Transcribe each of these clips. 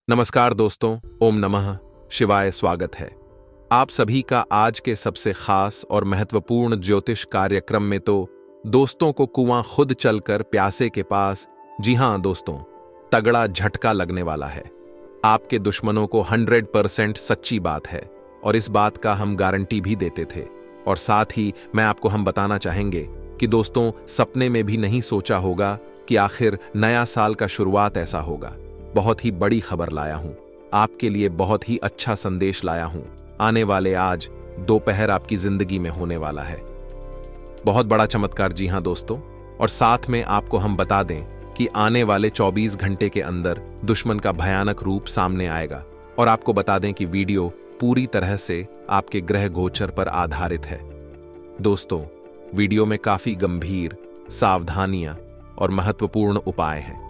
नमस्कार दोस्तों, ओम नमः शिवाय। स्वागत है आप सभी का आज के सबसे खास और महत्वपूर्ण ज्योतिष कार्यक्रम में। तो दोस्तों को कुआं खुद चलकर प्यासे के पास। जी हां दोस्तों, तगड़ा झटका लगने वाला है। आपके दुश्मनों को 100% सच्ची बात है और इस बात का हम गारंटी भी देते थे। और साथ ही मैं आपको हम बताना चाहेंगे कि दोस्तों, सपने में भी नहीं सोचा होगा कि आखिर नया साल का शुरुआत ऐसा होगा। बहुत ही बड़ी खबर लाया हूं आपके लिए, बहुत ही अच्छा संदेश लाया हूं। आने वाले आज दोपहर आपकी जिंदगी में होने वाला है बहुत बड़ा चमत्कार। जी हां दोस्तों, और साथ में आपको हम बता दें कि आने वाले 24 घंटे के अंदर दुश्मन का भयानक रूप सामने आएगा। और आपको बता दें कि वीडियो पूरी तरह से आपके ग्रह गोचर पर आधारित है। दोस्तों, वीडियो में काफी गंभीर सावधानियां और महत्वपूर्ण उपाय हैं।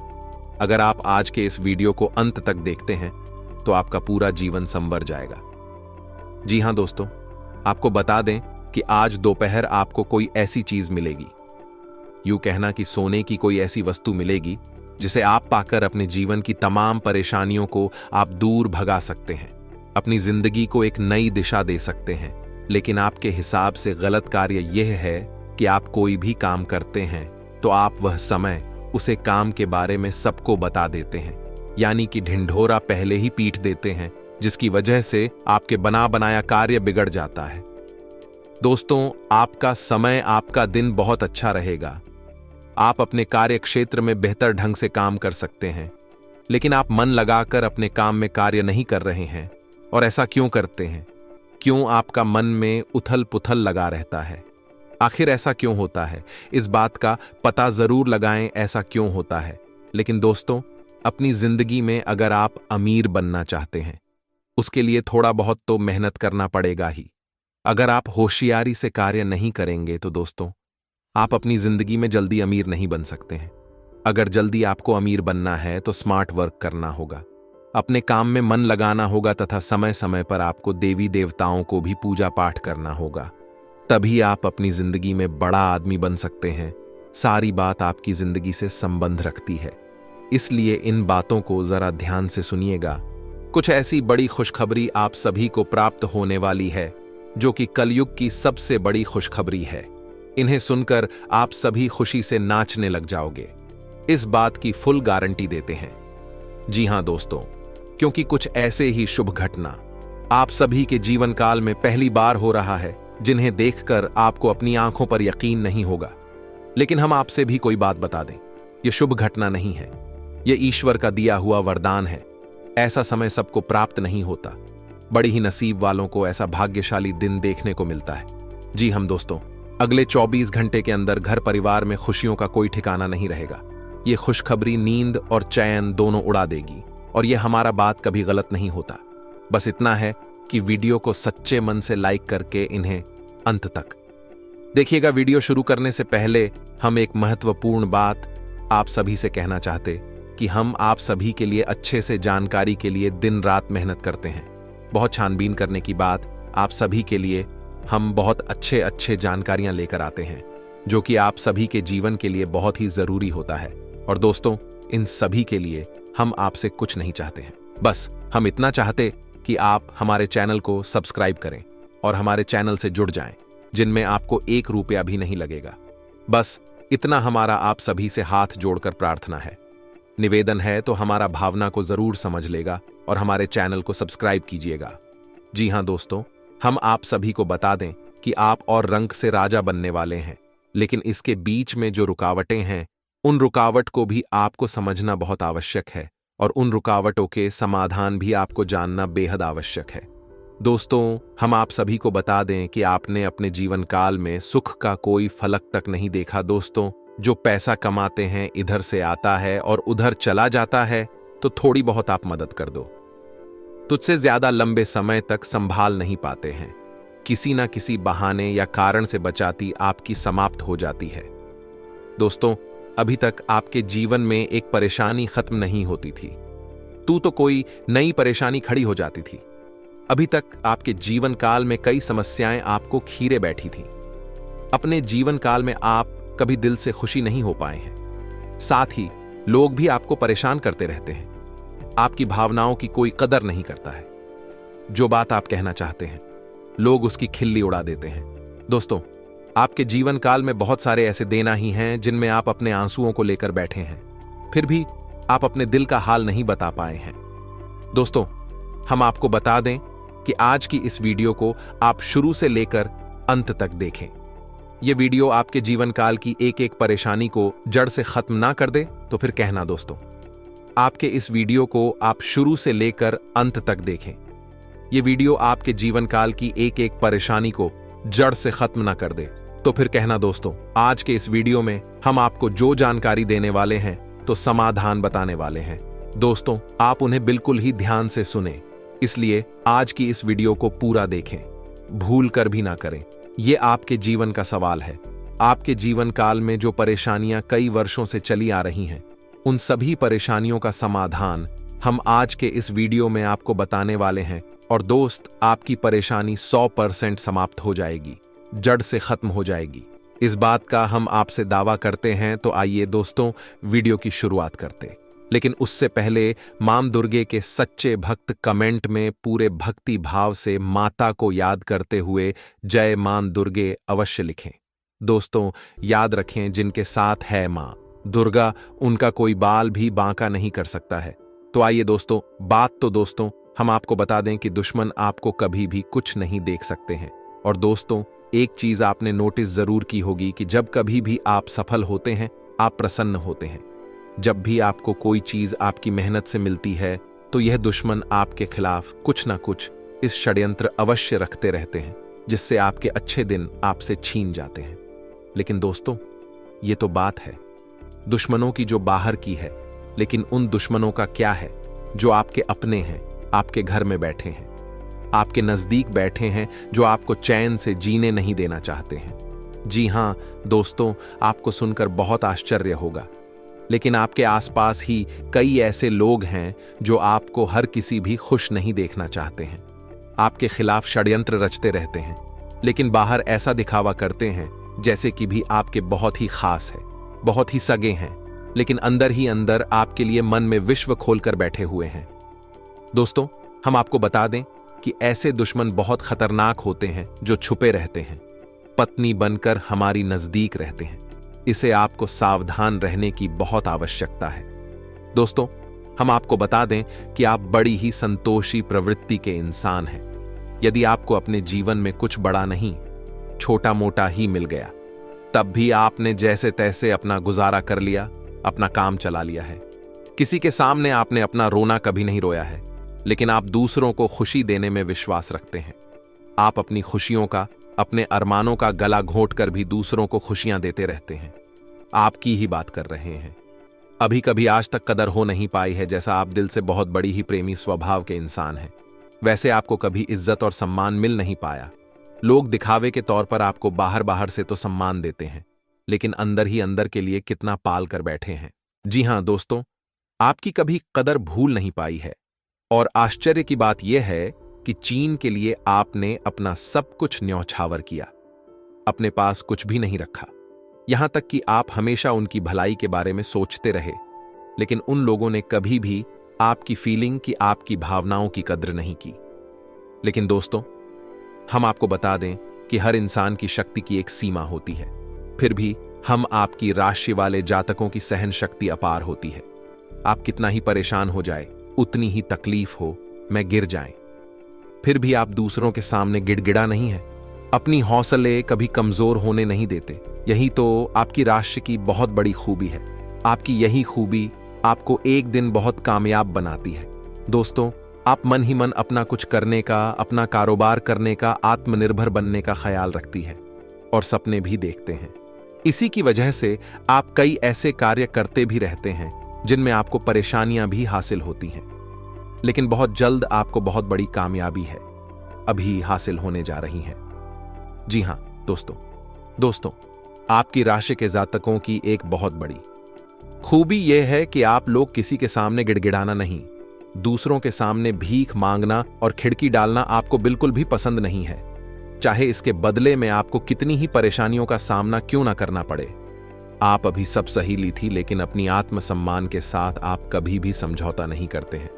अगर आप आज के इस वीडियो को अंत तक देखते हैं तो आपका पूरा जीवन संवर जाएगा। जी हां दोस्तों, आपको बता दें कि आज दोपहर आपको कोई ऐसी चीज मिलेगी, यूं कहना कि सोने की कोई ऐसी वस्तु मिलेगी जिसे आप पाकर अपने जीवन की तमाम परेशानियों को आप दूर भगा सकते हैं, अपनी जिंदगी को एक नई दिशा दे सकते हैं। लेकिन आपके हिसाब से गलत कार्य यह है कि आप कोई भी काम करते हैं तो आप वह समय उसे काम के बारे में सबको बता देते हैं, यानी कि ढिंढोरा पहले ही पीट देते हैं, जिसकी वजह से आपके बना बनाया कार्य बिगड़ जाता है। दोस्तों, आपका समय, आपका दिन बहुत अच्छा रहेगा। आप अपने कार्य क्षेत्र में बेहतर ढंग से काम कर सकते हैं, लेकिन आप मन लगाकर अपने काम में कार्य नहीं कर रहे हैं। और ऐसा क्यों करते हैं? क्यों आपका मन में उथल पुथल लगा रहता है? आखिर ऐसा क्यों होता है? इस बात का पता जरूर लगाएं, ऐसा क्यों होता है। लेकिन दोस्तों, अपनी जिंदगी में अगर आप अमीर बनना चाहते हैं, उसके लिए थोड़ा बहुत तो मेहनत करना पड़ेगा ही। अगर आप होशियारी से कार्य नहीं करेंगे तो दोस्तों, आप अपनी जिंदगी में जल्दी अमीर नहीं बन सकते हैं। अगर जल्दी आपको अमीर बनना है तो स्मार्ट वर्क करना होगा, अपने काम में मन लगाना होगा तथा समय समय पर आपको देवी देवताओं को भी पूजा पाठ करना होगा। तभी आप अपनी जिंदगी में बड़ा आदमी बन सकते हैं। सारी बात आपकी जिंदगी से संबंध रखती है, इसलिए इन बातों को जरा ध्यान से सुनिएगा। कुछ ऐसी बड़ी खुशखबरी आप सभी को प्राप्त होने वाली है जो कि कलयुग की सबसे बड़ी खुशखबरी है। इन्हें सुनकर आप सभी खुशी से नाचने लग जाओगे, इस बात की फुल गारंटी देते हैं। जी हां दोस्तों, क्योंकि कुछ ऐसे ही शुभ घटना आप सभी के जीवन काल में पहली बार हो रहा है, जिन्हें देखकर आपको अपनी आंखों पर यकीन नहीं होगा। लेकिन हम आपसे भी कोई बात बता दें, यह शुभ घटना नहीं है, यह ईश्वर का दिया हुआ वरदान है। ऐसा समय सबको प्राप्त नहीं होता, बड़ी ही नसीब वालों को ऐसा भाग्यशाली दिन देखने को मिलता है। जी हम दोस्तों, अगले 24 घंटे के अंदर घर परिवार में खुशियों का कोई ठिकाना नहीं रहेगा। यह खुशखबरी नींद और चैन दोनों उड़ा देगी। और यह हमारा बात कभी गलत नहीं होता। बस इतना है कि वीडियो को सच्चे मन से लाइक करके इन्हें अंत तक देखिएगा। वीडियो शुरू करने से पहले हम एक महत्वपूर्ण बात आप सभी से कहना चाहते कि हम आप सभी के लिए अच्छे से जानकारी के लिए दिन रात मेहनत करते हैं। बहुत छानबीन करने की बात, आप सभी के लिए हम बहुत अच्छे जानकारियां लेकर आते हैं, जो कि आप सभी के जीवन के लिए बहुत ही जरूरी होता है। और दोस्तों, इन सभी के लिए हम आपसे कुछ नहीं चाहते हैं, बस हम इतना चाहते कि आप हमारे चैनल को सब्सक्राइब करें और हमारे चैनल से जुड़ जाएं, जिनमें आपको 1 रुपया भी नहीं लगेगा। बस इतना हमारा आप सभी से हाथ जोड़कर प्रार्थना है, निवेदन है। तो हमारा भावना को जरूर समझ लेगा और हमारे चैनल को सब्सक्राइब कीजिएगा। जी हां दोस्तों, हम आप सभी को बता दें कि आप और रंक से राजा बनने वाले हैं, लेकिन इसके बीच में जो रुकावटें हैं, उन रुकावट को भी आपको समझना बहुत आवश्यक है और उन रुकावटों के समाधान भी आपको जानना बेहद आवश्यक है। दोस्तों, हम आप सभी को बता दें कि आपने अपने जीवन काल में सुख का कोई फलक तक नहीं देखा। दोस्तों, जो पैसा कमाते हैं इधर से आता है और उधर चला जाता है, तो थोड़ी बहुत आप मदद कर दो। तुझसे ज्यादा लंबे समय तक संभाल नहीं पाते हैं, किसी ना किसी बहाने या कारण से बचाती आपकी समाप्त हो जाती है। दोस्तों, अभी तक आपके जीवन में एक परेशानी खत्म नहीं होती थी, तो कोई नई परेशानी खड़ी हो जाती थी। अभी तक आपके जीवन काल में कई समस्याएं आपको खीरे बैठी थीं। अपने जीवन काल में आप कभी दिल से खुशी नहीं हो पाए हैं। साथ ही लोग भी आपको परेशान करते रहते हैं। आपकी भावनाओं की कोई कदर नहीं करता है। जो बात आप कहना चाहते हैं, लोग उसकी खिल्ली उड़ा देते हैं। दोस्तों, आपके जीवन काल में बहुत सारे ऐसे देना ही हैं जिनमें आप अपने आंसुओं को लेकर बैठे हैं, फिर भी आप अपने दिल का हाल नहीं बता पाए हैं। दोस्तों, हम आपको बता दें कि आज की इस वीडियो को आप शुरू से लेकर अंत तक देखें। यह वीडियो आपके जीवन काल की एक एक परेशानी को जड़ से खत्म ना कर दे तो फिर कहना। दोस्तों, आपके इस वीडियो को आप शुरू से लेकर अंत तक देखें। यह वीडियो आपके जीवन काल की एक एक परेशानी को जड़ से खत्म ना कर दे तो फिर कहना। दोस्तों, आज के इस वीडियो में हम आपको जो जानकारी देने वाले हैं तो समाधान बताने वाले हैं। दोस्तों, आप उन्हें बिल्कुल ही ध्यान से सुने, इसलिए आज की इस वीडियो को पूरा देखें, भूल कर भी ना करें। यह आपके जीवन का सवाल है। आपके जीवन काल में जो परेशानियां कई वर्षों से चली आ रही हैं, उन सभी परेशानियों का समाधान हम आज के इस वीडियो में आपको बताने वाले हैं। और दोस्त, आपकी परेशानी 100% समाप्त हो जाएगी, जड़ से खत्म हो जाएगी। इस बात का हम आपसे दावा करते हैं। तो आइए दोस्तों, वीडियो की शुरुआत करते। लेकिन उससे पहले मां दुर्गे के सच्चे भक्त कमेंट में पूरे भक्ति भाव से माता को याद करते हुए जय मां दुर्गे अवश्य लिखें। दोस्तों, याद रखें, जिनके साथ है मां दुर्गा, उनका कोई बाल भी बांका नहीं कर सकता है। तो आइए दोस्तों, दोस्तों हम आपको बता दें कि दुश्मन आपको कभी भी कुछ नहीं देख सकते हैं। और दोस्तों, एक चीज आपने नोटिस जरूर की होगी कि जब कभी भी आप सफल होते हैं, आप प्रसन्न होते हैं। जब भी आपको कोई चीज आपकी मेहनत से मिलती है, तो यह दुश्मन आपके खिलाफ कुछ ना कुछ इस षड्यंत्र अवश्य रखते रहते हैं, जिससे आपके अच्छे दिन आपसे छीन जाते हैं। लेकिन दोस्तों, ये तो बात है दुश्मनों की जो बाहर की है, लेकिन उन दुश्मनों का क्या है जो आपके अपने हैं, आपके घर में बैठे हैं, आपके नजदीक बैठे हैं, जो आपको चैन से जीने नहीं देना चाहते हैं। जी हां दोस्तों, आपको सुनकर बहुत आश्चर्य होगा, लेकिन आपके आसपास ही कई ऐसे लोग हैं जो आपको हर किसी भी खुश नहीं देखना चाहते हैं, आपके खिलाफ षड्यंत्र रचते रहते हैं, लेकिन बाहर ऐसा दिखावा करते हैं जैसे कि भी आपके बहुत ही खास है, बहुत ही सगे हैं, लेकिन अंदर ही अंदर आपके लिए मन में विश्व खोलकर बैठे हुए हैं। दोस्तों, हम आपको बता दें कि ऐसे दुश्मन बहुत खतरनाक होते हैं जो छुपे रहते हैं, पत्नी बनकर हमारी नजदीक रहते हैं। इसे आपको सावधान रहने की बहुत आवश्यकता है। दोस्तों, हम आपको बता दें कि आप बड़ी ही संतोषी प्रवृत्ति के इंसान हैं। यदि आपको अपने जीवन में कुछ बड़ा नहीं, छोटा मोटा ही मिल गया, तब भी आपने जैसे तैसे अपना गुजारा कर लिया, अपना काम चला लिया है। किसी के सामने आपने अपना रोना कभी नहीं रोया है, लेकिन आप दूसरों को खुशी देने में विश्वास रखते हैं। आप अपनी खुशियों का, अपने अरमानों का गला घोंट कर भी दूसरों को खुशियां देते रहते हैं। आपकी ही बात कर रहे हैं। अभी कभी आज तक कदर हो नहीं पाई है, जैसा आप दिल से बहुत बड़ी ही प्रेमी स्वभाव के इंसान हैं, वैसे आपको कभी इज्जत और सम्मान मिल नहीं पाया। लोग दिखावे के तौर पर आपको बाहर बाहर से तो सम्मान देते हैं, लेकिन अंदर ही अंदर के लिए कितना पाल कर बैठे हैं। जी हां दोस्तों, आपकी कभी कदर भूल नहीं पाई है। और आश्चर्य की बात यह है कि चीन के लिए आपने अपना सब कुछ न्यौछावर किया, अपने पास कुछ भी नहीं रखा। यहां तक कि आप हमेशा उनकी भलाई के बारे में सोचते रहे, लेकिन उन लोगों ने कभी भी आपकी फीलिंग की, आपकी भावनाओं की कद्र नहीं की। लेकिन दोस्तों, हम आपको बता दें कि हर इंसान की शक्ति की एक सीमा होती है, फिर भी हम आपकी राशि वाले जातकों की सहन शक्ति अपार होती है। आप कितना ही परेशान हो जाए, उतनी ही तकलीफ हो, मैं गिर जाएं, फिर भी आप दूसरों के सामने गिड़गिड़ा नहीं है, अपनी हौसले कभी कमजोर होने नहीं देते। यही तो आपकी राशि की बहुत बड़ी खूबी है। आपकी यही खूबी आपको एक दिन बहुत कामयाब बनाती है। दोस्तों, आप मन ही मन अपना कुछ करने का, अपना कारोबार करने का, आत्मनिर्भर बनने का ख्याल रखती है और सपने भी देखते हैं। इसी की वजह से आप कई ऐसे कार्य करते भी रहते हैं जिनमें आपको परेशानियां भी हासिल होती हैं, लेकिन बहुत जल्द आपको बहुत बड़ी कामयाबी है अभी हासिल होने जा रही है। जी हां दोस्तों, आपकी राशि के जातकों की एक बहुत बड़ी खूबी यह है कि आप लोग किसी के सामने गिड़गिड़ाना नहीं, दूसरों के सामने भीख मांगना और खिड़की डालना आपको बिल्कुल भी पसंद नहीं है, चाहे इसके बदले में आपको कितनी ही परेशानियों का सामना क्यों ना करना पड़े। आप अभी सब सही ली थी, लेकिन अपनी आत्मसम्मान के साथ आप कभी भी समझौता नहीं करते हैं।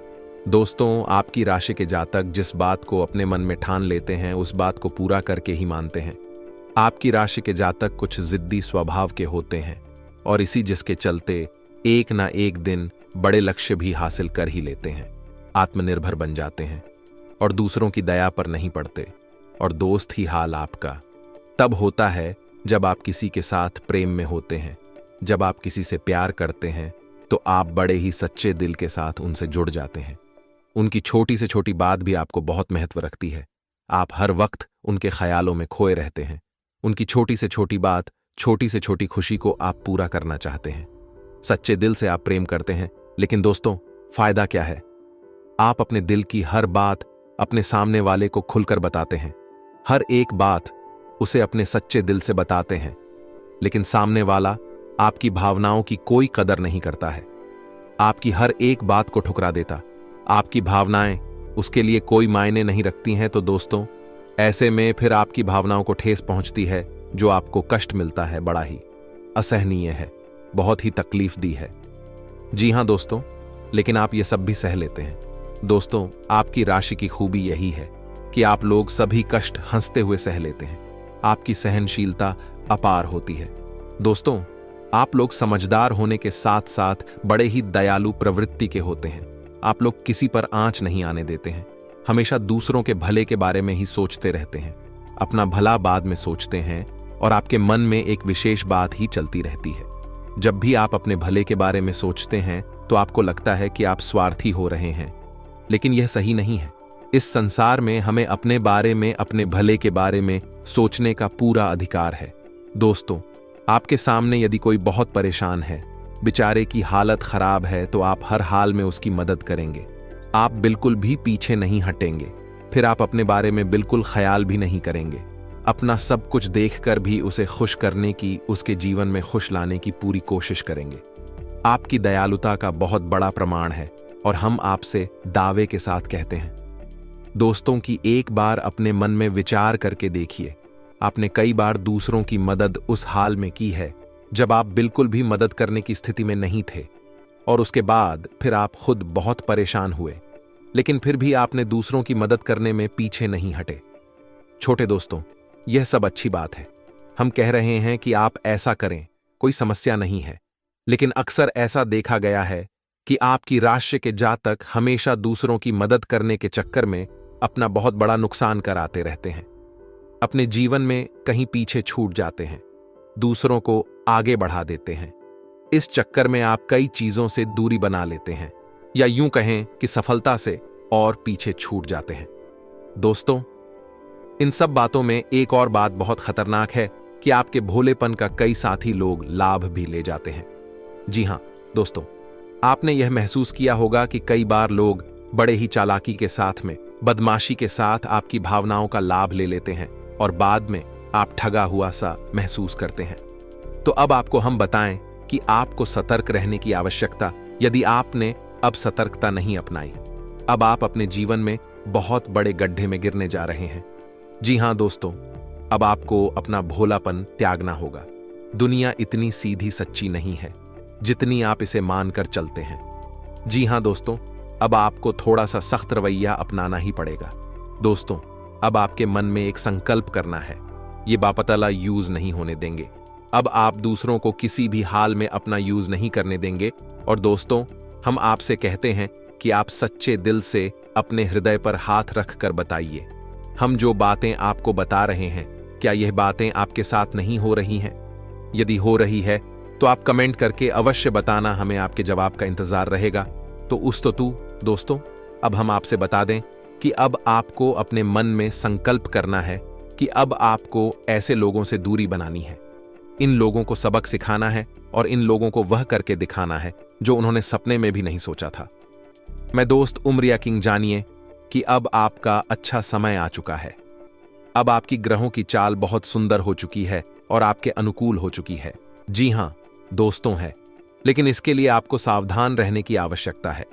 दोस्तों, आपकी राशि के जातक जिस बात को अपने मन में ठान लेते हैं उस बात को पूरा करके ही मानते हैं। आपकी राशि के जातक कुछ जिद्दी स्वभाव के होते हैं और इसी जिसके चलते एक ना एक दिन बड़े लक्ष्य भी हासिल कर ही लेते हैं, आत्मनिर्भर बन जाते हैं और दूसरों की दया पर नहीं पड़ते। और दोस्त ही हाल आपका तब होता है जब आप किसी के साथ प्रेम में होते हैं, जब आप किसी से प्यार करते हैं तो आप बड़े ही सच्चे दिल के साथ उनसे जुड़ जाते हैं। उनकी छोटी से छोटी बात भी आपको बहुत महत्व रखती है। आप हर वक्त उनके ख्यालों में खोए रहते हैं। उनकी छोटी से छोटी बात, छोटी से छोटी खुशी को आप पूरा करना चाहते हैं। सच्चे दिल से आप प्रेम करते हैं, लेकिन दोस्तों फायदा क्या है? आप अपने दिल की हर बात अपने सामने वाले को खुलकर बताते हैं, हर एक बात उसे अपने सच्चे दिल से बताते हैं, लेकिन सामने वाला आपकी भावनाओं की कोई कदर नहीं करता है। आपकी हर एक बात को ठुकरा देता, आपकी भावनाएं उसके लिए कोई मायने नहीं रखती हैं। तो दोस्तों, ऐसे में फिर आपकी भावनाओं को ठेस पहुंचती है, जो आपको कष्ट मिलता है बड़ा ही असहनीय है, बहुत ही तकलीफ दी है। जी हां दोस्तों, लेकिन आप ये सब भी सह लेते हैं। दोस्तों, आपकी राशि की खूबी यही है कि आप लोग सभी कष्ट हंसते हुए सह लेते हैं। आपकी सहनशीलता अपार होती है। दोस्तों, आप लोग समझदार होने के साथ साथ बड़े ही दयालु प्रवृत्ति के होते हैं। आप लोग किसी पर आंच नहीं आने देते हैं, हमेशा दूसरों के भले के बारे में ही सोचते रहते हैं, अपना भला बाद में सोचते हैं और आपके मन में एक विशेष बात ही चलती रहती है। जब भी आप अपने भले के बारे में सोचते हैं तो आपको लगता है कि आप स्वार्थी हो रहे हैं, लेकिन यह सही नहीं है। इस संसार में हमें अपने बारे में, अपने भले के बारे में सोचने का पूरा अधिकार है। दोस्तों, आपके सामने यदि कोई बहुत परेशान है, बेचारे की हालत खराब है, तो आप हर हाल में उसकी मदद करेंगे। आप बिल्कुल भी पीछे नहीं हटेंगे। फिर आप अपने बारे में बिल्कुल ख्याल भी नहीं करेंगे। अपना सब कुछ देखकर भी उसे खुश करने की, उसके जीवन में खुश लाने की पूरी कोशिश करेंगे। आपकी दयालुता का बहुत बड़ा प्रमाण है और हम आपसे दावे के साथ कहते हैं। दोस्तों की एक बार अपने मन में विचार करके देखिए, आपने कई बार दूसरों की मदद उस हाल में की है जब आप बिल्कुल भी मदद करने की स्थिति में नहीं थे, और उसके बाद फिर आप खुद बहुत परेशान हुए, लेकिन फिर भी आपने दूसरों की मदद करने में पीछे नहीं हटे। छोटे दोस्तों, यह सब अच्छी बात है। हम कह रहे हैं कि आप ऐसा करें, कोई समस्या नहीं है, लेकिन अक्सर ऐसा देखा गया है कि आपकी राशि के जातक हमेशा दूसरों की मदद करने के चक्कर में अपना बहुत बड़ा नुकसान कराते रहते हैं। अपने जीवन में कहीं पीछे छूट जाते हैं, दूसरों को आगे बढ़ा देते हैं। इस चक्कर में आप कई चीजों से दूरी बना लेते हैं, या यूं कहें कि सफलता से और पीछे छूट जाते हैं। दोस्तों, इन सब बातों में एक और बात बहुत खतरनाक है कि आपके भोलेपन का कई साथी लोग लाभ भी ले जाते हैं। जी हां दोस्तों, आपने यह महसूस किया होगा कि कई बार लोग बड़े ही चालाकी के साथ में, बदमाशी के साथ आपकी भावनाओं का लाभ ले लेते हैं और बाद में आप ठगा हुआ सा महसूस करते हैं। तो अब आपको हम बताएं कि आपको सतर्क रहने की आवश्यकता, यदि आपने अब सतर्कता नहीं अपनाई, अब आप अपने जीवन में बहुत बड़े गड्ढे में गिरने जा रहे हैं। जी हां दोस्तों, अब आपको अपना भोलापन त्यागना होगा। दुनिया इतनी सीधी सच्ची नहीं है जितनी आप इसे मानकर चलते हैं। जी हां दोस्तों, अब आपको थोड़ा सा सख्त रवैया अपनाना ही पड़ेगा। दोस्तों, अब आपके मन में एक संकल्प करना है, ये बापतला यूज नहीं होने देंगे। अब आप दूसरों को किसी भी हाल में अपना यूज नहीं करने देंगे। और दोस्तों, हम आपसे कहते हैं कि आप सच्चे दिल से अपने हृदय पर हाथ रख कर बताइए, हम जो बातें आपको बता रहे हैं, क्या यह बातें आपके साथ नहीं हो रही हैं? यदि हो रही है तो आप कमेंट करके अवश्य बताना, हमें आपके जवाब का इंतजार रहेगा। तो दोस्तों, अब हम आपसे बता दें कि अब आपको अपने मन में संकल्प करना है कि अब आपको ऐसे लोगों से दूरी बनानी है। इन लोगों को सबक सिखाना है और इन लोगों को वह करके दिखाना है जो उन्होंने सपने में भी नहीं सोचा था। मैं दोस्त उमरिया किंग, जानिए कि अब आपका अच्छा समय आ चुका है। अब आपकी ग्रहों की चाल बहुत सुंदर हो चुकी है और आपके अनुकूल हो चुकी है। जी हां दोस्तों है, लेकिन इसके लिए आपको सावधान रहने की आवश्यकता है,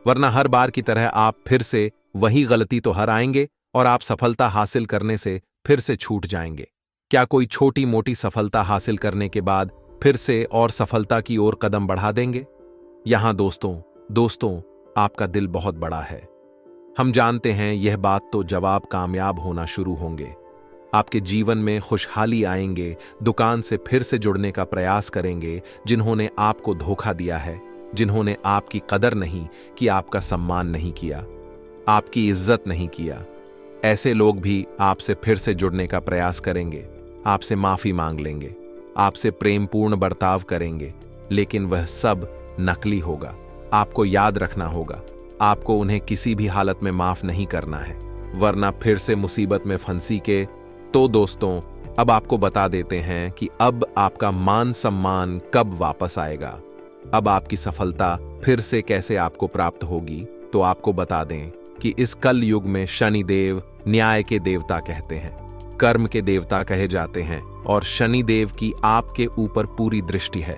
वरना हर बार की तरह आप फिर से वही गलती तो हर आएंगे और आप सफलता हासिल करने से फिर से छूट जाएंगे। क्या कोई छोटी मोटी सफलता हासिल करने के बाद फिर से और सफलता की ओर कदम बढ़ा देंगे? यहां दोस्तों आपका दिल बहुत बड़ा है। हम जानते हैं यह बात तो जब आप कामयाब होना शुरू होंगे, आपके जीवन में खुशहाली आएंगे, दुकान से फिर से जुड़ने का प्रयास करेंगे, जिन्होंने आपको धोखा दिया है, जिन्होंने आपकी कदर नहीं की, आपका सम्मान नहीं किया, आपकी इज्जत नहीं किया, ऐसे लोग भी आपसे फिर से जुड़ने का प्रयास करेंगे, आपसे माफी मांग लेंगे, आपसे प्रेमपूर्ण बर्ताव करेंगे, लेकिन वह सब नकली होगा। आपको याद रखना होगा, आपको उन्हें किसी भी हालत में माफ नहीं करना है, वरना फिर से मुसीबत में फंसी के। तो दोस्तों, अब आपको बता देते हैं कि अब आपका मान सम्मान कब वापस आएगा, अब आपकी सफलता फिर से कैसे आपको प्राप्त होगी। तो आपको बता दें कि इस कल युग में शनिदेव न्याय के देवता कहते हैं, कर्म के देवता कहे जाते हैं, और शनिदेव की आपके ऊपर पूरी दृष्टि है,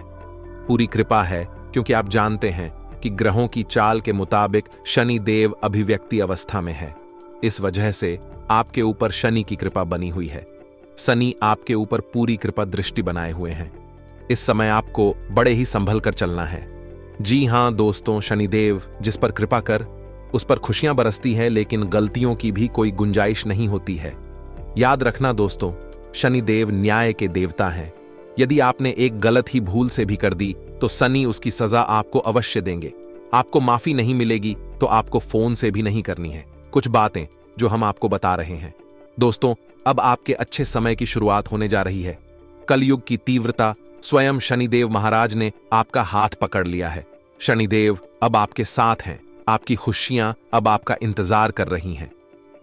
पूरी कृपा है, क्योंकि आप जानते हैं कि ग्रहों की चाल के मुताबिक शनिदेव अभिव्यक्ति अवस्था में है। इस वजह से आपके ऊपर शनि की कृपा बनी हुई है। शनि आपके ऊपर पूरी कृपा दृष्टि बनाए हुए हैं। इस समय आपको बड़े ही संभल कर चलना है। जी हां दोस्तों, शनिदेव जिस पर कृपा कर उस पर खुशियां बरसती है, लेकिन गलतियों की भी कोई गुंजाइश नहीं होती है। याद रखना दोस्तों, शनिदेव न्याय के देवता हैं। यदि आपने एक गलत ही भूल से भी कर दी तो शनि उसकी सजा आपको अवश्य देंगे। आपको माफी नहीं मिलेगी तो आपको फोन से भी नहीं करनी है। कुछ बातें जो हम आपको बता रहे हैं दोस्तों, अब आपके अच्छे समय की शुरुआत होने जा रही है। कलयुग की तीव्रता स्वयं शनिदेव महाराज ने आपका हाथ पकड़ लिया है। शनिदेव अब आपके साथ हैं, आपकी खुशियां अब आपका इंतजार कर रही हैं।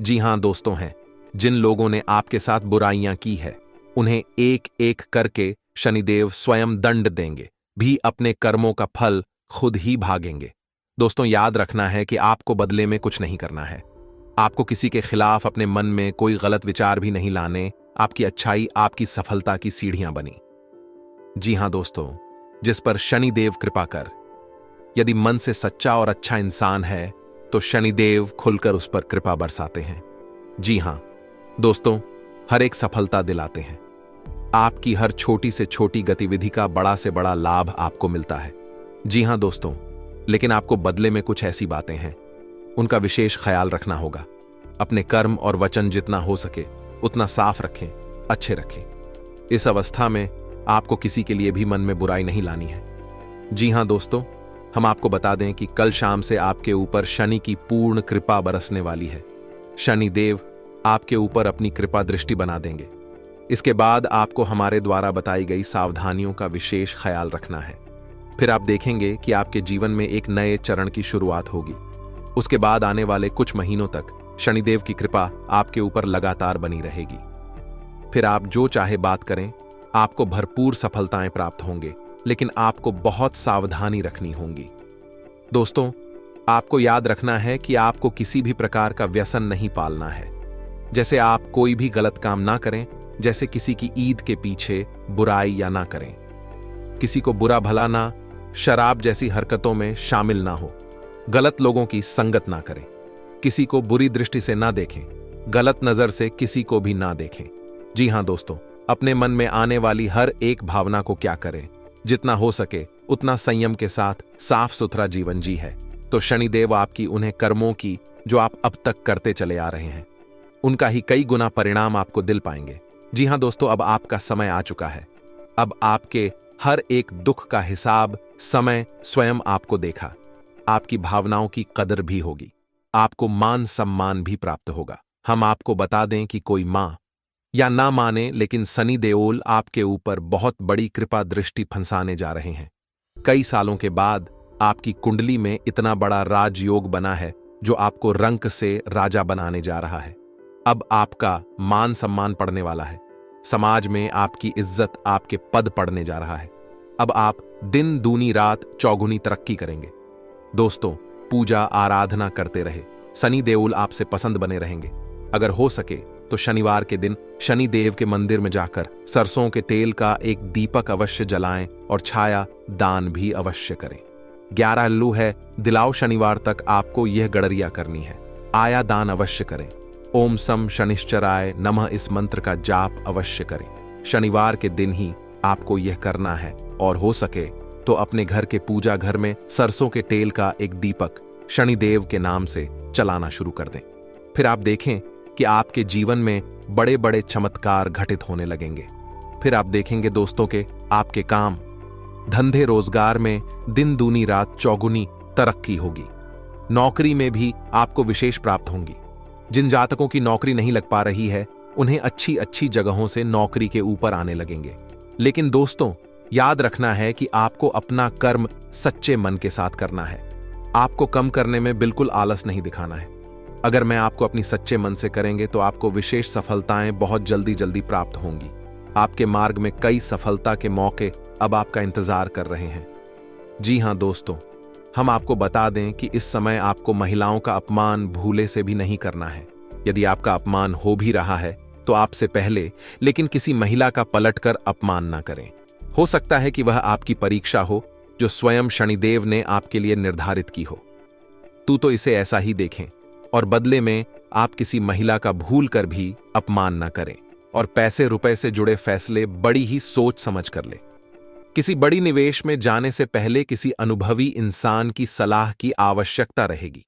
जी हां दोस्तों, हैं जिन लोगों ने आपके साथ बुराइयां की है, उन्हें एक एक करके शनिदेव स्वयं दंड देंगे, भी अपने कर्मों का फल खुद ही भागेंगे। दोस्तों, याद रखना है कि आपको बदले में कुछ नहीं करना है। आपको किसी के खिलाफ अपने मन में कोई गलत विचार भी नहीं लाने। आपकी अच्छाई आपकी सफलता की सीढ़ियां बनी। जी हां दोस्तों, जिस पर शनिदेव कृपा कर, यदि मन से सच्चा और अच्छा इंसान है तो शनिदेव खुलकर उस पर कृपा बरसाते हैं। जी हां दोस्तों, हर एक सफलता दिलाते हैं। आपकी हर छोटी से छोटी गतिविधि का बड़ा से बड़ा लाभ आपको मिलता है। जी हां दोस्तों, लेकिन आपको बदले में कुछ ऐसी बातें हैं, उनका विशेष ख्याल रखना होगा। अपने कर्म और वचन जितना हो सके उतना साफ रखें, अच्छे रखें। इस अवस्था में आपको किसी के लिए भी मन में बुराई नहीं लानी है। जी हां दोस्तों, हम आपको बता दें कि कल शाम से आपके ऊपर शनि की पूर्ण कृपा बरसने वाली है। शनिदेव आपके ऊपर अपनी कृपा दृष्टि बना देंगे। इसके बाद आपको हमारे द्वारा बताई गई सावधानियों का विशेष ख्याल रखना है। फिर आप देखेंगे कि आपके जीवन में एक नए चरण की शुरुआत होगी। उसके बाद आने वाले कुछ महीनों तक शनिदेव की कृपा आपके ऊपर लगातार बनी रहेगी। फिर आप जो चाहे बात करें, आपको भरपूर सफलताएं प्राप्त होंगे, लेकिन आपको बहुत सावधानी रखनी होगी। दोस्तों, आपको याद रखना है कि आपको किसी भी प्रकार का व्यसन नहीं पालना है। जैसे आप कोई भी गलत काम ना करें, जैसे किसी की ईद के पीछे बुराई या ना करें, किसी को बुरा भला ना, शराब जैसी हरकतों में शामिल ना हो, गलत लोगों की संगत ना करें, किसी को बुरी दृष्टि से ना देखें, गलत नजर से किसी को भी ना देखें। जी हां दोस्तों, अपने मन में आने वाली हर एक भावना को क्या करें, जितना हो सके उतना संयम के साथ साफ सुथरा जीवन जी है तो शनिदेव आपकी उन्हें कर्मों की जो आप अब तक करते चले आ रहे हैं, उनका ही कई गुना परिणाम आपको दिल पाएंगे। जी हां दोस्तों, अब आपका समय आ चुका है। अब आपके हर एक दुख का हिसाब समय स्वयं आपको देखा। आपकी भावनाओं की कदर भी होगी, आपको मान सम्मान भी प्राप्त होगा। हम आपको बता दें कि कोई मां या ना माने, लेकिन शनि देओल आपके ऊपर बहुत बड़ी कृपा दृष्टि फंसाने जा रहे हैं। कई सालों के बाद आपकी कुंडली में इतना बड़ा राजयोग बना है जो आपको रंक से राजा बनाने जा रहा है। अब आपका मान सम्मान पड़ने वाला है, समाज में आपकी इज्जत, आपके पद पड़ने जा रहा है। अब आप दिन दूनी रात चौगुनी तरक्की करेंगे। दोस्तों, पूजा आराधना करते रहे, शनि देओल आपसे पसंद बने रहेंगे। अगर हो सके तो शनिवार के दिन शनि देव के मंदिर में जाकर सरसों के तेल का एक दीपक अवश्य जलाएं और छाया दान भी अवश्य करें। 11 अल्लू है, दिलाओ शनिवार तक आपको यह गड़रिया करनी है। आया दान अवश्य करें। ओम सम शनिश्चराय नमः इस मंत्र का जाप अवश्य करें। शनिवार के दिन ही आपको यह करना है, और हो सके तो अपने घर के पूजा घर में सरसों के तेल का एक दीपक शनिदेव के नाम से चलाना शुरू कर दें। फिर आप देखें कि आपके जीवन में बड़े बड़े चमत्कार घटित होने लगेंगे। फिर आप देखेंगे दोस्तों के आपके काम, धंधे रोजगार में दिन दूनी रात चौगुनी तरक्की होगी। नौकरी में भी आपको विशेष प्राप्त होंगी। जिन जातकों की नौकरी नहीं लग पा रही है, उन्हें अच्छी अच्छी जगहों से नौकरी के ऊपर आने लगेंगे। लेकिन दोस्तों, याद रखना है कि आपको अपना कर्म सच्चे मन के साथ करना है। आपको कम करने में बिल्कुल आलस नहीं दिखाना है। अगर मैं आपको अपनी सच्चे मन से करेंगे तो आपको विशेष सफलताएं बहुत जल्दी जल्दी प्राप्त होंगी। आपके मार्ग में कई सफलता के मौके अब आपका इंतजार कर रहे हैं। जी हां दोस्तों, हम आपको बता दें कि इस समय आपको महिलाओं का अपमान भूले से भी नहीं करना है। यदि आपका अपमान हो भी रहा है तो आपसे पहले लेकिन किसी महिला का पलटकर अपमान ना करें। हो सकता है कि वह आपकी परीक्षा हो जो स्वयं शनिदेव ने आपके लिए निर्धारित की हो। तो इसे ऐसा ही देखें और बदले में आप किसी महिला का भूल कर भी अपमान न करें और पैसे रुपए से जुड़े फैसले बड़ी ही सोच समझ कर ले। किसी बड़ी निवेश में जाने से पहले किसी अनुभवी इंसान की सलाह की आवश्यकता रहेगी।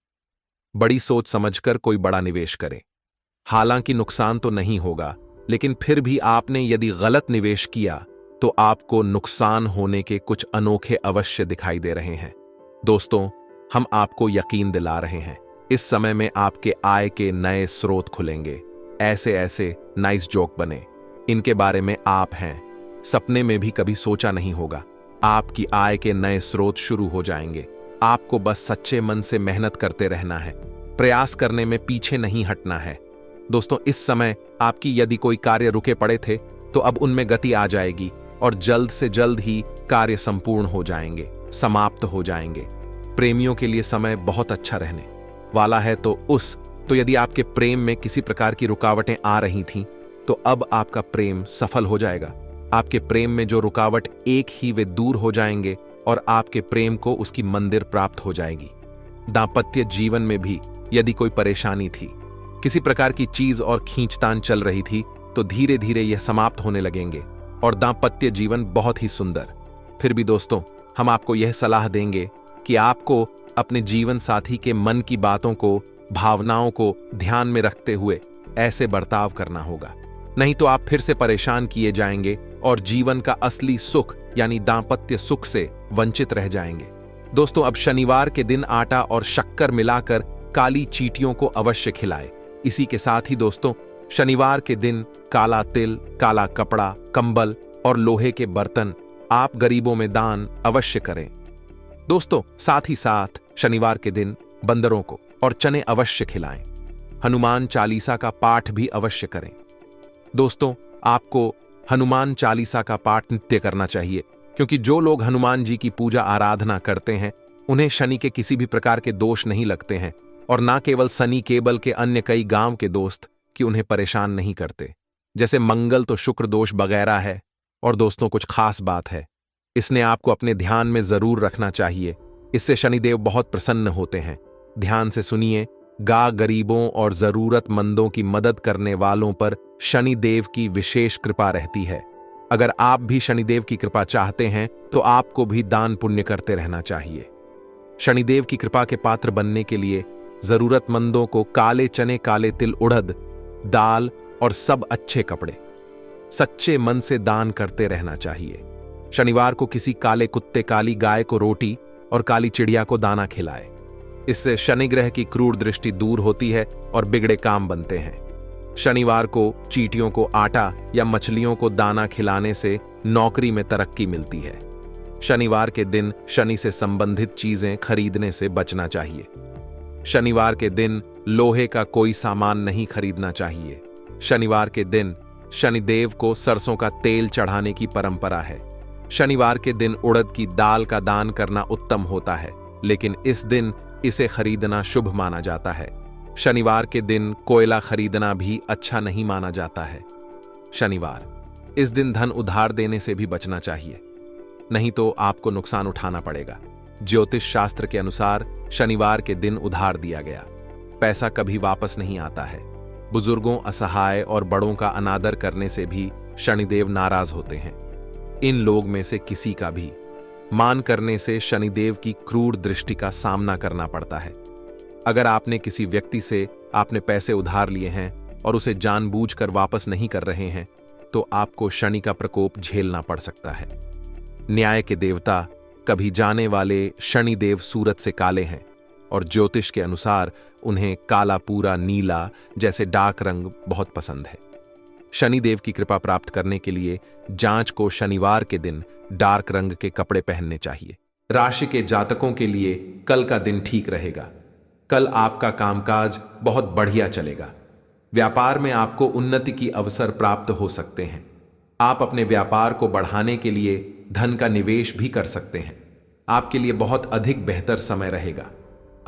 बड़ी सोच समझकर कोई बड़ा निवेश करें। हालांकि नुकसान तो नहीं होगा, लेकिन फिर भी आपने यदि गलत निवेश किया तो आपको नुकसान होने के कुछ अनोखे अवश्य दिखाई दे रहे हैं। दोस्तों, हम आपको यकीन दिला रहे हैं, इस समय में आपके आय के नए स्रोत खुलेंगे। ऐसे ऐसे नाइस जोक बने, इनके बारे में आप हैं सपने में भी कभी सोचा नहीं होगा। आपकी आय के नए स्रोत शुरू हो जाएंगे। आपको बस सच्चे मन से मेहनत करते रहना है, प्रयास करने में पीछे नहीं हटना है। दोस्तों, इस समय आपकी यदि कोई कार्य रुके पड़े थे तो अब उनमें गति आ जाएगी और जल्द से जल्द ही कार्य संपूर्ण हो जाएंगे, समाप्त हो जाएंगे। प्रेमियों के लिए समय बहुत अच्छा रहने वाला है। तो यदि आपके प्रेम में किसी प्रकार की रुकावटें आ रही थीं तो अब आपका प्रेम सफल हो जाएगा। आपके प्रेम में जो रुकावट एक ही वे दूर हो जाएंगे और आपके प्रेम को उसकी मंदिर प्राप्त हो जाएगी। दांपत्य जीवन में भी यदि कोई परेशानी थी, किसी प्रकार की चीज और खींचतान चल रही थी, तो धीरे धीरे यह समाप्त होने लगेंगे और दांपत्य जीवन बहुत ही सुंदर। फिर भी दोस्तों, हम आपको यह सलाह देंगे कि आपको अपने जीवन साथी के मन की बातों को, भावनाओं को ध्यान में रखते हुए ऐसे बर्ताव करना होगा, नहीं तो आप फिर से परेशान किए जाएंगे और जीवन का असली सुख यानी दांपत्य सुख से वंचित रह जाएंगे। दोस्तों, अब शनिवार के दिन आटा और शक्कर मिलाकर काली चींटियों को अवश्य खिलाएं। इसी के साथ ही दोस्तों, शनिवार के दिन काला तिल, काला कपड़ा, कंबल और लोहे के बर्तन आप गरीबों में दान अवश्य करें। दोस्तों, साथ ही साथ शनिवार के दिन बंदरों को और चने अवश्य खिलाएं। हनुमान चालीसा का पाठ भी अवश्य करें। दोस्तों, आपको हनुमान चालीसा का पाठ नित्य करना चाहिए, क्योंकि जो लोग हनुमान जी की पूजा आराधना करते हैं उन्हें शनि के किसी भी प्रकार के दोष नहीं लगते हैं, और ना केवल शनि केबल के अन्य कई गांव के दोस्त कि उन्हें परेशान नहीं करते। जैसे मंगल तो शुक्र दोष वगैरह है। और दोस्तों, कुछ खास बात है, इसने आपको अपने ध्यान में जरूर रखना चाहिए। इससे शनिदेव बहुत प्रसन्न होते हैं। ध्यान से सुनिए, गरीबों और जरूरतमंदों की मदद करने वालों पर शनिदेव की विशेष कृपा रहती है। अगर आप भी शनिदेव की कृपा चाहते हैं तो आपको भी दान पुण्य करते रहना चाहिए। शनिदेव की कृपा के पात्र बनने के लिए जरूरतमंदों को काले चने, काले तिल, उड़द दाल और सब अच्छे कपड़े सच्चे मन से दान करते रहना चाहिए। शनिवार को किसी काले कुत्ते, काली गाय को रोटी और काली चिड़िया को दाना खिलाए। इससे शनि ग्रह की क्रूर दृष्टि दूर होती है और बिगड़े काम बनते हैं। शनिवार को चींटियों को आटा या मछलियों को दाना खिलाने से नौकरी में तरक्की मिलती है। शनिवार के दिन शनि से संबंधित चीजें खरीदने से बचना चाहिए। शनिवार के दिन लोहे का कोई सामान नहीं खरीदना चाहिए। शनिवार के दिन शनिदेव को सरसों का तेल चढ़ाने की परंपरा है। शनिवार के दिन उड़द की दाल का दान करना उत्तम होता है, लेकिन इस दिन इसे खरीदना शुभ माना जाता है। शनिवार के दिन कोयला खरीदना भी अच्छा नहीं माना जाता है। शनिवार, इस दिन धन उधार देने से भी बचना चाहिए, नहीं तो आपको नुकसान उठाना पड़ेगा। ज्योतिष शास्त्र के अनुसार शनिवार के दिन उधार दिया गया पैसा कभी वापस नहीं आता है। बुजुर्गों, असहाय और बड़ों का अनादर करने से भी शनिदेव नाराज होते हैं। इन लोग में से किसी का भी मान करने से शनिदेव की क्रूर दृष्टि का सामना करना पड़ता है। अगर आपने किसी व्यक्ति से आपने पैसे उधार लिए हैं और उसे जानबूझकर वापस नहीं कर रहे हैं, तो आपको शनि का प्रकोप झेलना पड़ सकता है। न्याय के देवता कभी जाने वाले शनिदेव सूरज से काले हैं और ज्योतिष के अनुसार उन्हें काला, पूरा नीला जैसे डार्क रंग बहुत पसंद है। शनिदेव की कृपा प्राप्त करने के लिए जांच को शनिवार के दिन डार्क रंग के कपड़े पहनने चाहिए। राशि के जातकों के लिए कल का दिन ठीक रहेगा। कल आपका कामकाज बहुत बढ़िया चलेगा। व्यापार में आपको उन्नति की अवसर प्राप्त हो सकते हैं। आप अपने व्यापार को बढ़ाने के लिए धन का निवेश भी कर सकते हैं। आपके लिए बहुत अधिक बेहतर समय रहेगा।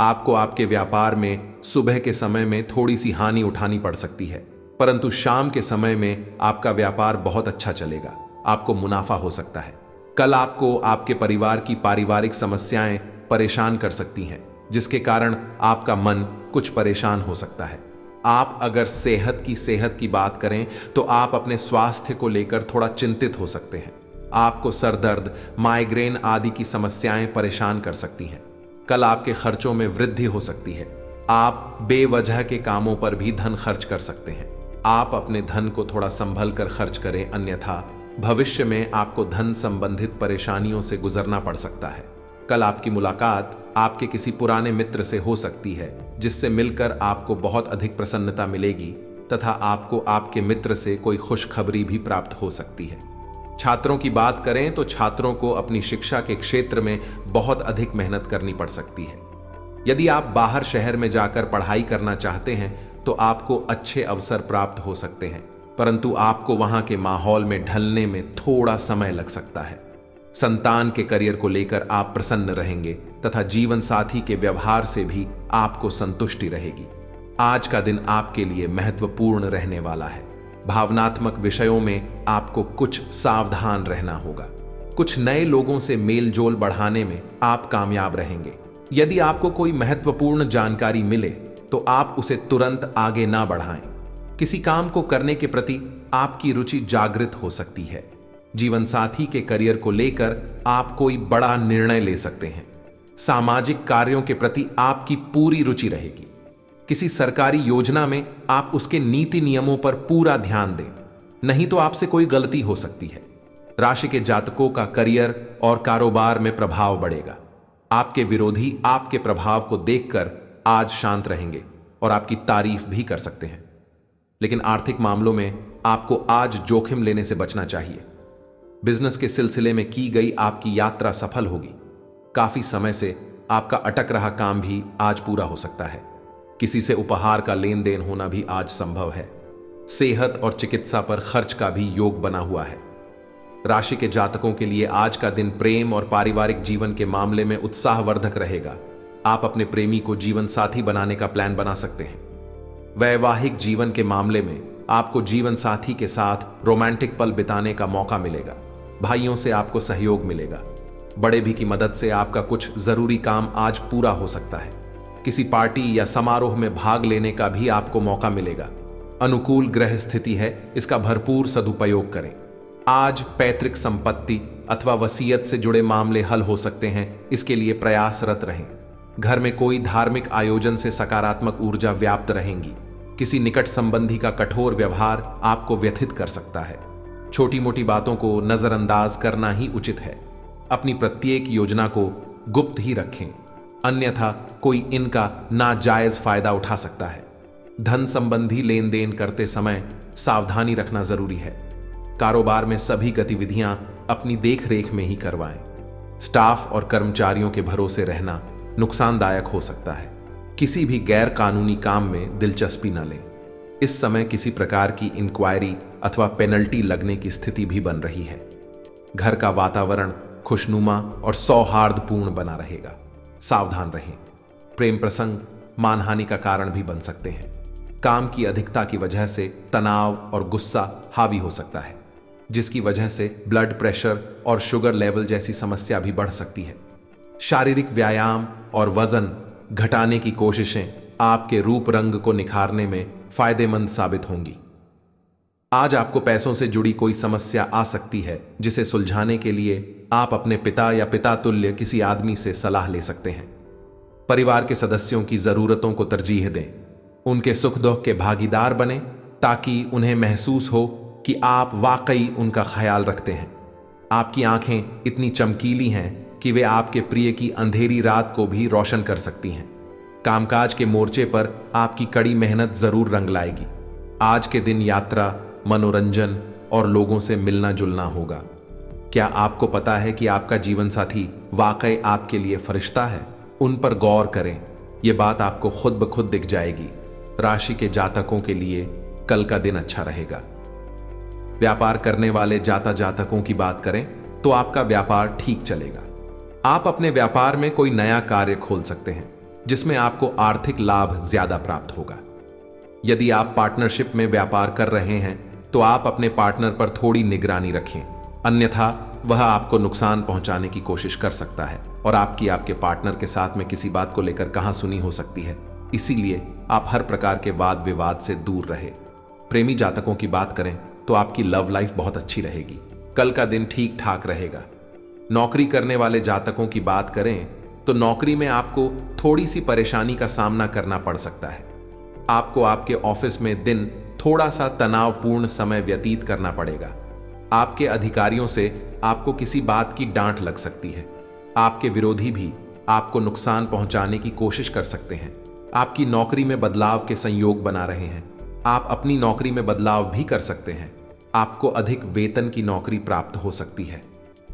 आपको आपके व्यापार में सुबह के समय में थोड़ी सी हानि उठानी पड़ सकती है, परंतु शाम के समय में आपका व्यापार बहुत अच्छा चलेगा। आपको मुनाफा हो सकता है। कल आपको आपके परिवार की पारिवारिक समस्याएं परेशान कर सकती हैं, जिसके कारण आपका मन कुछ परेशान हो सकता है। आप अगर सेहत की बात करें तो आप अपने स्वास्थ्य को लेकर थोड़ा चिंतित हो सकते हैं। आपको सरदर्द, माइग्रेन आदि की समस्याएं परेशान कर सकती हैं। कल आपके खर्चों में वृद्धि हो सकती है। आप बेवजह के कामों पर भी धन खर्च कर सकते हैं। आप अपने धन को थोड़ा संभल कर खर्च करें, अन्यथा भविष्य में आपको धन संबंधित परेशानियों से गुजरना पड़ सकता है। कल आपकी मुलाकात आपके किसी पुराने मित्र से हो सकती है, जिससे मिलकर आपको बहुत अधिक प्रसन्नता मिलेगी तथा आपको आपके मित्र से कोई खुशखबरी भी प्राप्त हो सकती है। छात्रों की बात करें तो छात्रों को अपनी शिक्षा के क्षेत्र में बहुत अधिक मेहनत करनी पड़ सकती है। यदि आप बाहर शहर में जाकर पढ़ाई करना चाहते हैं तो आपको अच्छे अवसर प्राप्त हो सकते हैं, परंतु आपको वहां के माहौल में ढलने में थोड़ा समय लग सकता है। संतान के करियर को लेकर आप प्रसन्न रहेंगे तथा जीवन साथी के व्यवहार से भी आपको संतुष्टि रहेगी। आज का दिन आपके लिए महत्वपूर्ण रहने वाला है। भावनात्मक विषयों में आपको कुछ सावधान रहना होगा। कुछ नए लोगों से मेलजोल बढ़ाने में आप कामयाब रहेंगे। यदि आपको कोई महत्वपूर्ण जानकारी मिले तो आप उसे तुरंत आगे ना बढ़ाएं। किसी काम को करने के प्रति आपकी रुचि जागृत हो सकती है। जीवन साथी के करियर को लेकर आप कोई बड़ा निर्णय ले सकते हैं। सामाजिक कार्यों के प्रति आपकी पूरी रुचि रहेगी। किसी सरकारी योजना में आप उसके नीति नियमों पर पूरा ध्यान दें, नहीं तो आपसे कोई गलती हो सकती है। राशि के जातकों का करियर और कारोबार में प्रभाव बढ़ेगा। आपके विरोधी आपके प्रभाव को देखकर आज शांत रहेंगे और आपकी तारीफ भी कर सकते हैं, लेकिन आर्थिक मामलों में आपको आज जोखिम लेने से बचना चाहिए। बिजनेस के सिलसिले में की गई आपकी यात्रा सफल होगी। काफी समय से आपका अटक रहा काम भी आज पूरा हो सकता है। किसी से उपहार का लेन देन होना भी आज संभव है। सेहत और चिकित्सा पर खर्च का भी योग बना हुआ है। राशि के जातकों के लिए आज का दिन प्रेम और पारिवारिक जीवन के मामले में उत्साहवर्धक रहेगा। आप अपने प्रेमी को जीवन साथी बनाने का प्लान बना सकते हैं। वैवाहिक जीवन के मामले में आपको जीवन साथी के साथ रोमांटिक पल बिताने का मौका मिलेगा। भाइयों से आपको सहयोग मिलेगा। बड़े भी की मदद से आपका कुछ जरूरी काम आज पूरा हो सकता है। किसी पार्टी या समारोह में भाग लेने का भी आपको मौका मिलेगा। अनुकूल ग्रह स्थिति है, इसका भरपूर सदुपयोग करें। आज पैतृक संपत्ति अथवा वसीयत से जुड़े मामले हल हो सकते हैं, इसके लिए प्रयासरत रहें। घर में कोई धार्मिक आयोजन से सकारात्मक ऊर्जा व्याप्त रहेंगी। किसी निकट संबंधी का कठोर व्यवहार आपको व्यथित कर सकता है। छोटी मोटी बातों को नजरअंदाज करना ही उचित है। अपनी प्रत्येक योजना को गुप्त ही रखें, अन्यथा कोई इनका नाजायज फायदा उठा सकता है। धन संबंधी लेन देन करते समय सावधानी रखना जरूरी है। कारोबार में सभी गतिविधियां अपनी देखरेख में ही करवाएं। स्टाफ और कर्मचारियों के भरोसे रहना नुकसानदायक हो सकता है। किसी भी गैर कानूनी काम में दिलचस्पी न लें। इस समय किसी प्रकार की इंक्वायरी अथवा पेनल्टी लगने की स्थिति भी बन रही है। घर का वातावरण खुशनुमा और सौहार्दपूर्ण बना रहेगा। सावधान रहें। प्रेम प्रसंग मानहानि का कारण भी बन सकते हैं। काम की अधिकता की वजह से तनाव और गुस्सा हावी हो सकता है, जिसकी वजह से ब्लड प्रेशर और शुगर लेवल जैसी समस्या भी बढ़ सकती है। शारीरिक व्यायाम और वजन घटाने की कोशिशें आपके रूप रंग को निखारने में फायदेमंद साबित होंगी। आज आपको पैसों से जुड़ी कोई समस्या आ सकती है, जिसे सुलझाने के लिए आप अपने पिता या पिता तुल्य किसी आदमी से सलाह ले सकते हैं। परिवार के सदस्यों की जरूरतों को तरजीह दें, उनके सुख दुख के भागीदार बने ताकि उन्हें महसूस हो कि आप वाकई उनका ख्याल रखते हैं। आपकी आंखें इतनी चमकीली हैं कि वे आपके प्रिय की अंधेरी रात को भी रोशन कर सकती हैं। कामकाज के मोर्चे पर आपकी कड़ी मेहनत जरूर रंग लाएगी। आज के दिन यात्रा, मनोरंजन और लोगों से मिलना जुलना होगा। क्या आपको पता है कि आपका जीवन साथी वाकई आपके लिए फरिश्ता है? उन पर गौर करें, यह बात आपको खुद ब खुद दिख जाएगी। राशि के जातकों के लिए कल का दिन अच्छा रहेगा। व्यापार करने वाले जातकों की बात करें तो आपका व्यापार ठीक चलेगा। आप अपने व्यापार में कोई नया कार्य खोल सकते हैं जिसमें आपको आर्थिक लाभ ज्यादा प्राप्त होगा। यदि आप पार्टनरशिप में व्यापार कर रहे हैं तो आप अपने पार्टनर पर थोड़ी निगरानी रखें, अन्यथा वह आपको नुकसान पहुंचाने की कोशिश कर सकता है और आपके पार्टनर के साथ में किसी बात को लेकर कहां सुनी हो सकती है। इसीलिए आप हर प्रकार के वाद विवाद से दूर रहे। प्रेमी जातकों की बात करें तो आपकी लव लाइफ बहुत अच्छी रहेगी। कल का दिन ठीक ठाक रहेगा। नौकरी करने वाले जातकों की बात करें तो नौकरी में आपको थोड़ी सी परेशानी का सामना करना पड़ सकता है। आपको आपके ऑफिस में दिन थोड़ा सा तनावपूर्ण समय व्यतीत करना पड़ेगा। आपके अधिकारियों से आपको किसी बात की डांट लग सकती है। आपके विरोधी भी आपको नुकसान पहुंचाने की कोशिश कर सकते हैं। आपकी नौकरी में बदलाव के संयोग बना रहे हैं। आप अपनी नौकरी में बदलाव भी कर सकते हैं। आपको अधिक वेतन की नौकरी प्राप्त हो सकती है।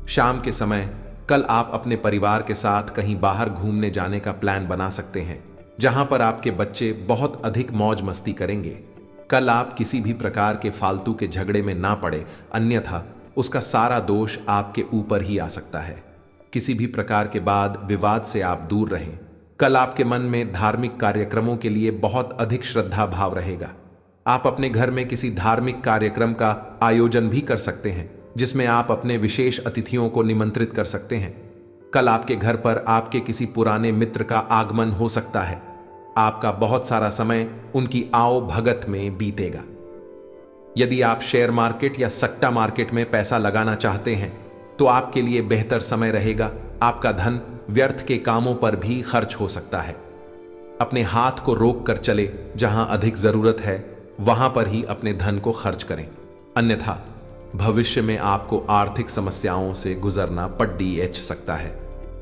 शाम के समय कल आप अपने परिवार के साथ कहीं बाहर घूमने जाने का प्लान बना सकते हैं, जहां पर आपके बच्चे बहुत अधिक मौज मस्ती करेंगे। कल आप किसी भी प्रकार के फालतू के झगड़े में ना पड़े, अन्यथा उसका सारा दोष आपके ऊपर ही आ सकता है। किसी भी प्रकार के वाद विवाद से आप दूर रहें। कल आपके मन में धार्मिक कार्यक्रमों के लिए बहुत अधिक श्रद्धा भाव रहेगा। आप अपने घर में किसी धार्मिक कार्यक्रम का आयोजन भी कर सकते हैं, जिसमें आप अपने विशेष अतिथियों को निमंत्रित कर सकते हैं। कल आपके घर पर आपके किसी पुराने मित्र का आगमन हो सकता है। आपका बहुत सारा समय उनकी आओ भगत में बीतेगा। यदि आप शेयर मार्केट या सट्टा मार्केट में पैसा लगाना चाहते हैं तो आपके लिए बेहतर समय रहेगा। आपका धन व्यर्थ के कामों पर भी खर्च हो सकता है। अपने हाथ को रोक कर चले, जहां अधिक जरूरत है वहां पर ही अपने धन को खर्च करें, अन्यथा भविष्य में आपको आर्थिक समस्याओं से गुजरना पड़ सकता है।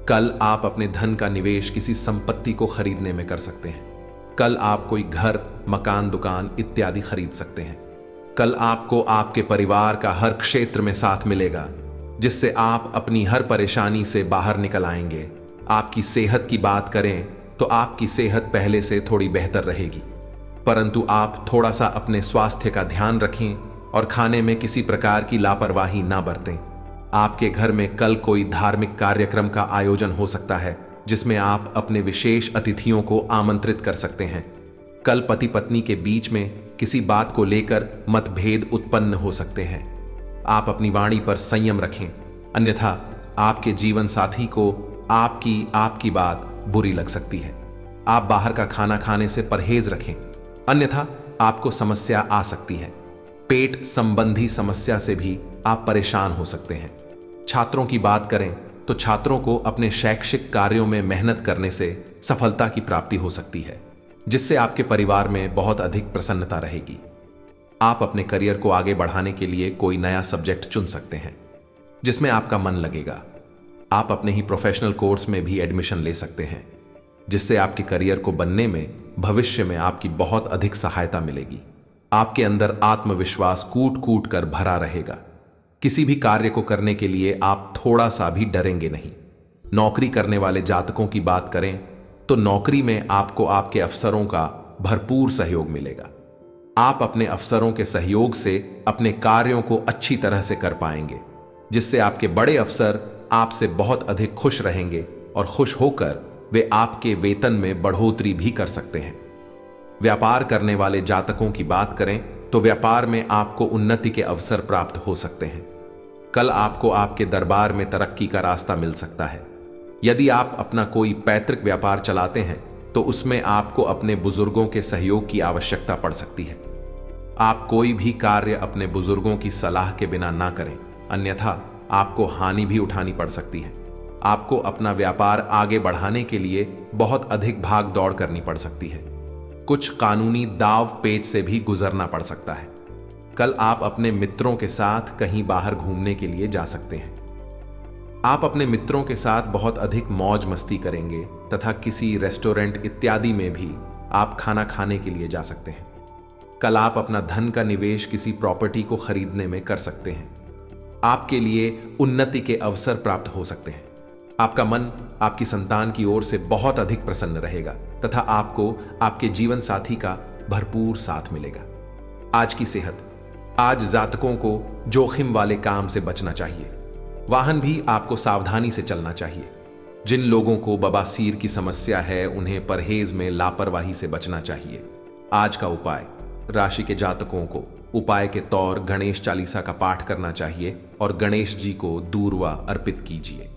कल आप अपने धन का निवेश किसी संपत्ति को खरीदने में कर सकते हैं। कल आप कोई घर, मकान, दुकान इत्यादि खरीद सकते हैं। कल आपको आपके परिवार का हर क्षेत्र में साथ मिलेगा, जिससे आप अपनी हर परेशानी से बाहर निकल आएंगे। आपकी सेहत की बात करें तो आपकी सेहत पहले से थोड़ी बेहतर रहेगी, परंतु आप थोड़ा सा अपने स्वास्थ्य का ध्यान रखें और खाने में किसी प्रकार की लापरवाही ना बरतें। आपके घर में कल कोई धार्मिक कार्यक्रम का आयोजन हो सकता है, जिसमें आप अपने विशेष अतिथियों को आमंत्रित कर सकते हैं। कल पति पत्नी के बीच में किसी बात को लेकर मतभेद उत्पन्न हो सकते हैं। आप अपनी वाणी पर संयम रखें, अन्यथा आपके जीवन साथी को आपकी बात बुरी लग सकती है। आप बाहर का खाना खाने से परहेज रखें, अन्यथा आपको समस्या आ सकती है। पेट संबंधी समस्या से भी आप परेशान हो सकते हैं। छात्रों की बात करें तो छात्रों को अपने शैक्षिक कार्यों में मेहनत करने से सफलता की प्राप्ति हो सकती है, जिससे आपके परिवार में बहुत अधिक प्रसन्नता रहेगी। आप अपने करियर को आगे बढ़ाने के लिए कोई नया सब्जेक्ट चुन सकते हैं, जिसमें आपका मन लगेगा। आप अपने ही प्रोफेशनल कोर्स में भी एडमिशन ले सकते हैं, जिससे आपके करियर को बनने में भविष्य में आपकी बहुत अधिक सहायता मिलेगी। आपके अंदर आत्मविश्वास कूट कूट कर भरा रहेगा। किसी भी कार्य को करने के लिए आप थोड़ा सा भी डरेंगे नहीं। नौकरी करने वाले जातकों की बात करें तो नौकरी में आपको आपके अफसरों का भरपूर सहयोग मिलेगा। आप अपने अफसरों के सहयोग से अपने कार्यों को अच्छी तरह से कर पाएंगे, जिससे आपके बड़े अफसर आपसे बहुत अधिक खुश रहेंगे और खुश होकर वे आपके वेतन में बढ़ोतरी भी कर सकते हैं। व्यापार करने वाले जातकों की बात करें तो व्यापार में आपको उन्नति के अवसर प्राप्त हो सकते हैं। कल आपको आपके दरबार में तरक्की का रास्ता मिल सकता है। यदि आप अपना कोई पैतृक व्यापार चलाते हैं तो उसमें आपको अपने बुजुर्गों के सहयोग की आवश्यकता पड़ सकती है। आप कोई भी कार्य अपने बुजुर्गों की सलाह के बिना ना करें, अन्यथा आपको हानि भी उठानी पड़ सकती है। आपको अपना व्यापार आगे बढ़ाने के लिए बहुत अधिक भाग दौड़ करनी पड़ सकती है। कुछ कानूनी दाव पेच से भी गुजरना पड़ सकता है। कल आप अपने मित्रों के साथ कहीं बाहर घूमने के लिए जा सकते हैं। आप अपने मित्रों के साथ बहुत अधिक मौज मस्ती करेंगे तथा किसी रेस्टोरेंट इत्यादि में भी आप खाना खाने के लिए जा सकते हैं। कल आप अपना धन का निवेश किसी प्रॉपर्टी को खरीदने में कर सकते हैं। आपके लिए उन्नति के अवसर प्राप्त हो सकते हैं। आपका मन आपकी संतान की ओर से बहुत अधिक प्रसन्न रहेगा तथा आपको आपके जीवन साथी का भरपूर साथ मिलेगा। आज की सेहत। आज जातकों को जोखिम वाले काम से बचना चाहिए। वाहन भी आपको सावधानी से चलना चाहिए। जिन लोगों को बवासीर की समस्या है उन्हें परहेज में लापरवाही से बचना चाहिए। आज का उपाय। राशि के जातकों को उपाय के तौर गणेश चालीसा का पाठ करना चाहिए और गणेश जी को दूर्वा अर्पित कीजिए।